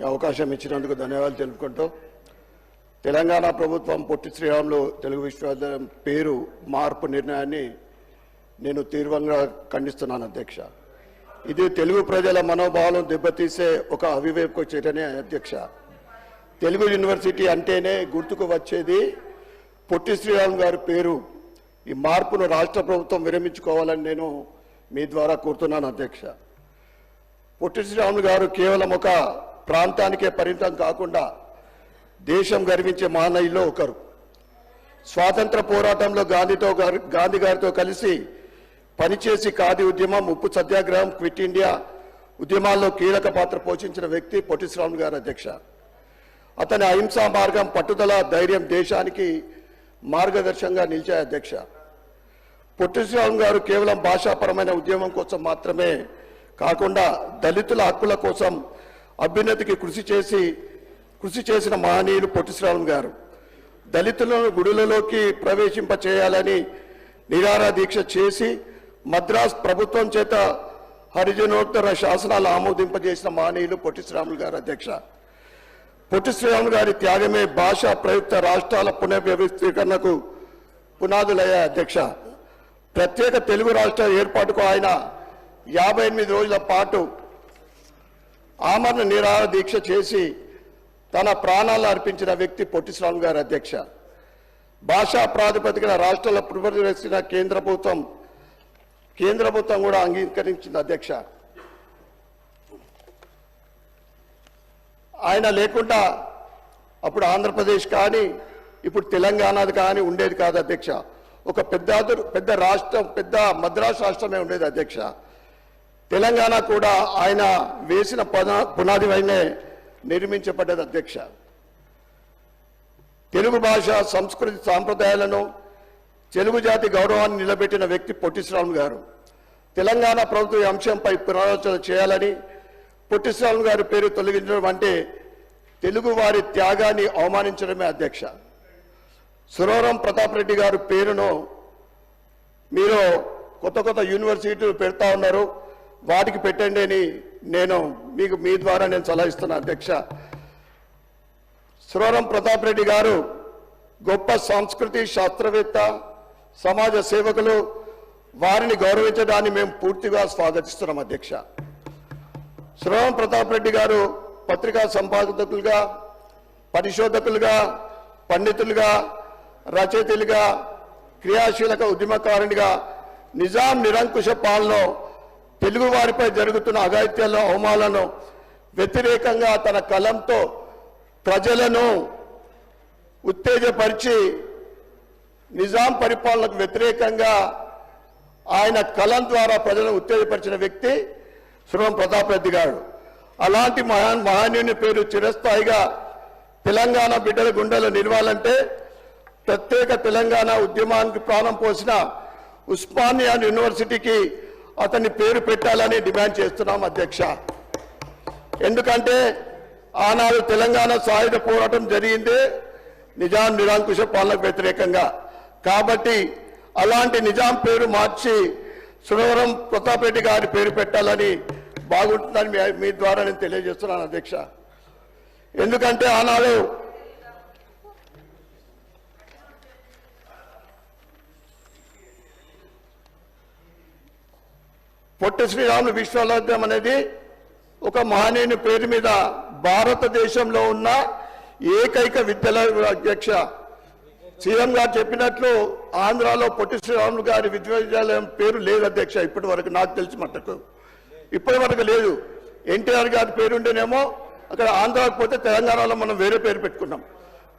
అవకాశం ఇచ్చినందుకు ధన్యవాదాలు తెలుపుకుంటూ తెలంగాణ ప్రభుత్వం పొట్టి శ్రీరాములు తెలుగు విశ్వవిద్యాలయం పేరు మార్పు నిర్ణయాన్ని నేను తీవ్రంగా ఖండిస్తున్నాను అధ్యక్ష. ఇది తెలుగు ప్రజల మనోభావాలను దెబ్బతీసే ఒక అవివేక చర్యనే అధ్యక్ష. తెలుగు యూనివర్సిటీ అంటేనే గుర్తుకు వచ్చేది పొట్టి శ్రీరాములు గారి పేరు. ఈ మార్పును రాష్ట్ర ప్రభుత్వం విరమించుకోవాలని నేను మీ ద్వారా కోరుతున్నాను అధ్యక్ష. పొట్టి శ్రీరాములు గారు కేవలం ఒక ప్రాంతానికే పరిమితం కాకుండా దేశం గర్వించే మహనీయుల్లో ఒకరు. స్వాతంత్ర పోరాటంలో గాంధీ గారితో కలిసి పనిచేసి ఖాదీ ఉద్యమం, ఉప్పు సత్యాగ్రహం, క్విట్ ఇండియా ఉద్యమాల్లో కీలక పాత్ర పోషించిన వ్యక్తి పొట్టి శ్రీరాములు గారు అధ్యక్ష. అతని అహింసా మార్గం, పట్టుదల, ధైర్యం దేశానికి మార్గదర్శకంగా నిలిచాయి అధ్యక్ష. పొట్టి శ్రీరాములు గారు కేవలం భాషాపరమైన ఉద్యమం కోసం మాత్రమే కాకుండా దళితుల హక్కుల కోసం అభ్యున్నతికి కృషి చేసిన మహనీయులు పొట్టి శ్రీరాములు గారు. దళితులను గుడులలోకి ప్రవేశింప చేయాలని నిరాహార దీక్ష చేసి మద్రాస్ ప్రభుత్వం చేత హరిజనోత్తర శాసనాలు ఆమోదింపజేసిన మహనీయులు పొట్టి శ్రీరాములు గారు అధ్యక్ష. పొట్టి శ్రీరాములు గారి త్యాగమే భాషా ప్రయుక్త రాష్ట్రాల పునర్వ్యవస్థీకరణకు పునాదులయ్యాయి అధ్యక్ష. ప్రత్యేక తెలుగు రాష్ట్ర ఏర్పాటుకు ఆయన 58 రోజుల పాటు ఆమరణ నిరాహార దీక్ష చేసి తన ప్రాణాలు అర్పించిన వ్యక్తి పొట్టి శ్రీరాములు గారు అధ్యక్ష. భాషా ప్రాతిపదికన రాష్ట్రాల పునర్వ్యవస్థ కేంద్ర ప్రభుత్వం కూడా అంగీకరించింది అధ్యక్ష. ఆయన లేకుండా అప్పుడు ఆంధ్రప్రదేశ్ కానీ ఇప్పుడు తెలంగాణది కానీ ఉండేది కాదు అధ్యక్ష. ఒక పెద్ద రాష్ట్రం, పెద్ద మద్రాసు రాష్ట్రమే ఉండేది అధ్యక్ష. తెలంగాణ కూడా ఆయన వేసిన పునాది పైనే నిర్మించబడ్డది అధ్యక్ష. తెలుగు భాష, సంస్కృతి, సాంప్రదాయాలను, తెలుగు జాతి గౌరవాన్ని నిలబెట్టిన వ్యక్తి పొట్టి శ్రీరాములు గారు. తెలంగాణ ప్రభుత్వ అంశంపై పునరాలోచన చేయాలని, పొట్టి శ్రీరాములు గారి పేరు తొలగించడం అంటే తెలుగు వారి త్యాగాన్ని అవమానించడమే అధ్యక్ష. సురవరం ప్రతాప్ రెడ్డి గారి పేరును మీరు కొత్త యూనివర్సిటీలు పెడతా ఉన్నారు, వాటికి పెట్టండి అని నేను మీ ద్వారా నేను సలహా ఇస్తున్నా అధ్యక్ష. సురవరం ప్రతాప్ రెడ్డి గారు గొప్ప సంస్కృతి శాస్త్రవేత్త, సమాజ సేవకులు. వారిని గౌరవించడాన్ని మేము పూర్తిగా స్వాగతిస్తున్నాం అధ్యక్ష. సురవరం ప్రతాప్ రెడ్డి గారు పత్రికా సంపాదకులుగా, పరిశోధకులుగా, పండితులుగా, రచయితలుగా, క్రియాశీలక ఉద్యమకారునిగా నిజాం నిరంకుశ పాలనలో తెలుగు వారిపై జరుగుతున్న అఘాయిత్యాలను, అవమానాలను వ్యతిరేకంగా తన కలంతో ప్రజలను ఉత్తేజపరిచి నిజాం పరిపాలనకు వ్యతిరేకంగా ఆయన కలం ద్వారా ప్రజలను ఉత్తేజపరిచిన వ్యక్తి సురవరం ప్రతాప్ రెడ్డి గారు. అలాంటి మహనీయుని పేరు చిరస్థాయిగా తెలంగాణ బిడ్డల గుండెలో నిలవాలంటే ప్రత్యేక తెలంగాణ ఉద్యమానికి ప్రాణం పోసిన ఉస్మానియా యూనివర్సిటీకి అతని పేరు పెట్టాలని డిమాండ్ చేస్తున్నాం అధ్యక్ష. ఎందుకంటే ఆనాడు తెలంగాణ సాయుధ పోరాటం జరిగింది నిజాం నిరంకుశ పాలనకు వ్యతిరేకంగా. కాబట్టి అలాంటి నిజాం పేరు మార్చి సురవరం ప్రతాప్ రెడ్డి గారి పేరు పెట్టాలని బాగుంటుందని మీ ద్వారా నేను తెలియజేస్తున్నాను అధ్యక్ష. ఎందుకంటే ఆనాడు పొట్టి శ్రీరాములు విశ్వవిద్యాలయం అనేది ఒక మహనీయుని పేరు మీద భారతదేశంలో ఉన్న ఏకైక విద్యాలయం అధ్యక్ష. సీఎం గారు చెప్పినట్లు ఆంధ్రాలో పొట్టి శ్రీరాములు గారి విశ్వవిద్యాలయం పేరు లేదు అధ్యక్ష. ఇప్పటి వరకు నాకు తెలిసి మట్టుకు ఇప్పటి వరకు లేదు. ఎన్టీఆర్ గారి పేరు ఉంటేనేమో అక్కడ ఆంధ్రాకు పోతే తెలంగాణలో మనం వేరే పేరు పెట్టుకున్నాం.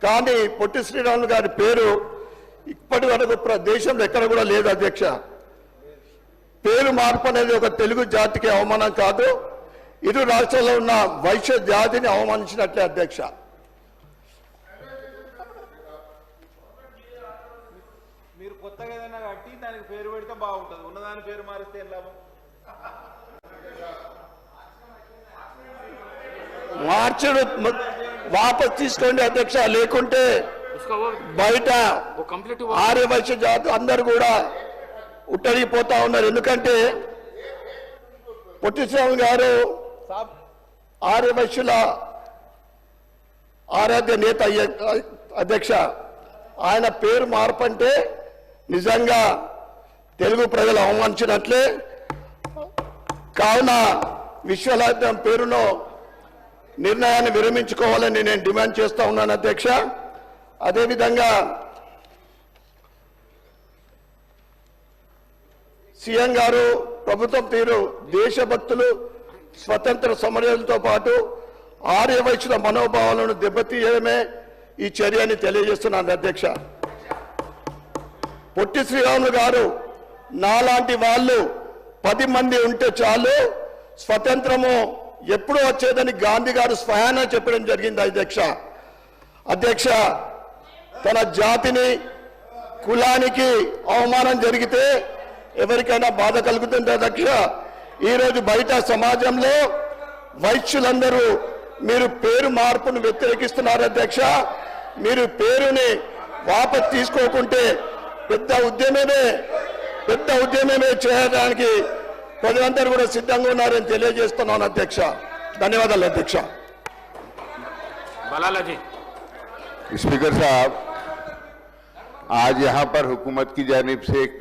కానీ పొట్టి శ్రీరాములు గారి పేరు ఇప్పటి వరకు దేశంలో ఎక్కడ కూడా లేదు అధ్యక్ష. పేరు మార్పు అనేది ఒక తెలుగు జాతికి అవమానం కాదు, ఇరు రాష్ట్రాల్లో ఉన్న వైశ్య జాతిని అవమానించినట్లే అధ్యక్ష. మీరు కొత్తగా ఏదైనా కట్టి దానికి పేరు పెడితే బాగుంటుంది, ఉన్నదాని పేరు మారిస్తే ఏం లాభం? మార్చడు, వాపస్ తీసుకోండి అధ్యక్ష. లేకుంటే బయట ఆర్యవైశ్య జాతి అందరు కూడా ఉట్టడిపోతా ఉన్నారు. ఎందుకంటే పొట్టి శ్రీరాములు గారు ఆర్యవైశ్యుల ఆరాధ్య నేత అధ్యక్ష, ఆయన పేరు మార్పు అంటే నిజంగా తెలుగు ప్రజలు అవమానించినట్లే. కావున విశ్వనాథం పేరులో నిర్ణయాన్ని విరమించుకోవాలని నేను డిమాండ్ చేస్తా ఉన్నాను అధ్యక్ష. అదేవిధంగా సీఎం గారు ప్రభుత్వం తీరు దేశభక్తులు స్వతంత్ర సమరయులతో పాటు ఆర్యవైశ్యుల మనోభావాలను దెబ్బతీయడమే ఈ చర్యని తెలియజేస్తున్నాను అధ్యక్ష. పొట్టి శ్రీరాములు గారు నాలాంటి వాళ్ళు 10 మంది ఉంటే చాలు, స్వతంత్రము ఎప్పుడూ వచ్చేదని గాంధీ గారు స్వయాన చెప్పడం జరిగింది అధ్యక్ష. తన జాతిని కులానికి అవమానం జరిగితే ఎవరికైనా బాధ కలుగుతుంది అధ్యక్ష. ఈరోజు బయట సమాజంలో వైశ్యులందరూ మీరు పేరు మార్పును వ్యతిరేకిస్తున్నారు అధ్యక్ష. మీరు పేరుని వాపసు తీసుకోకుంటే పెద్ద ఉద్యమమే చేయడానికి ప్రజలందరూ కూడా సిద్ధంగా ఉన్నారని తెలియజేస్తున్నాను అధ్యక్ష. ధన్యవాదాలు అధ్యక్ష. बलाला जी। स्पीकर साहब, आज यहाँ पर हुकूमत की जानिब से एक